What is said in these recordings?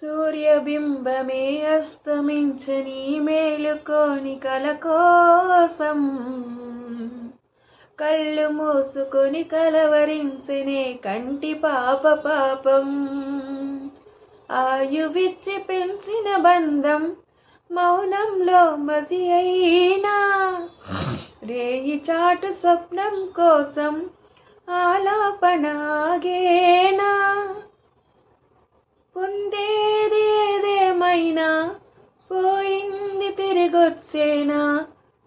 సూర్యబింబమే అస్తమించని మేలుకోని కల కోసం కళ్ళు మూసుకొని కలవరించనే కంటి పాప పాపం. ఆయువిచ్చి పెంచిన బంధం మౌనంలో మసి అయినా రేయి చాటు స్వప్నం కోసం ఆలాపనాగేనా. పొందేది ఏదేమైనా పోయింది తిరిగొచ్చేనా.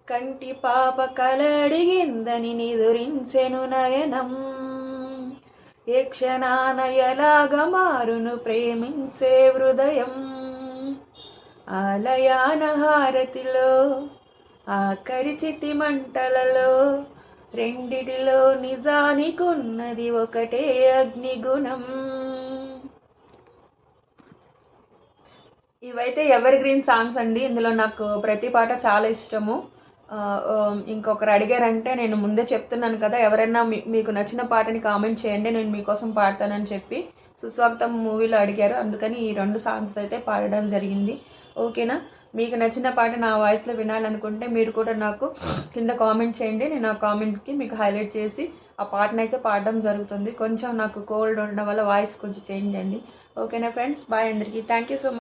కంటి పాప కల అడిగిందని నిదురించెను నయనం. ఏ క్షణాన ఎలాగ మారును ప్రేమించే హృదయం. ఆలయాన హారతిలో ఆఖరి చితి మంటలలో రెండిటిలో నిజానికున్నది ఒకటే అగ్నిగుణం. ఇవైతే ఎవర్ గ్రీన్ సాంగ్స్ అండి. ఇందులో నాకు ప్రతి పాట చాలా ఇష్టము. ఇంకొకరు అడిగారంటే నేను ముందే చెప్తున్నాను కదా, ఎవరైనా మీకు నచ్చిన పాటని కామెంట్ చేయండి, నేను మీకోసం పాడతానని చెప్పి సుస్వాగతం మూవీలో అడిగారు. అందుకని ఈ 2 సాంగ్స్ అయితే పాడడం జరిగింది. ఓకేనా? మీకు నచ్చిన పాట నా వాయిస్లో వినాలనుకుంటే మీరు కూడా నాకు కింద కామెంట్ చేయండి. నేను ఆ కామెంట్కి మీకు హైలైట్ చేసి ఆ పాటనైతే పాడడం జరుగుతుంది. కొంచెం నాకు కోల్డ్ ఉండడం వల్ల వాయిస్ కొంచెం చేంజ్ అయింది. ఓకేనా ఫ్రెండ్స్? బాయ్ అందరికీ. Thank you so much.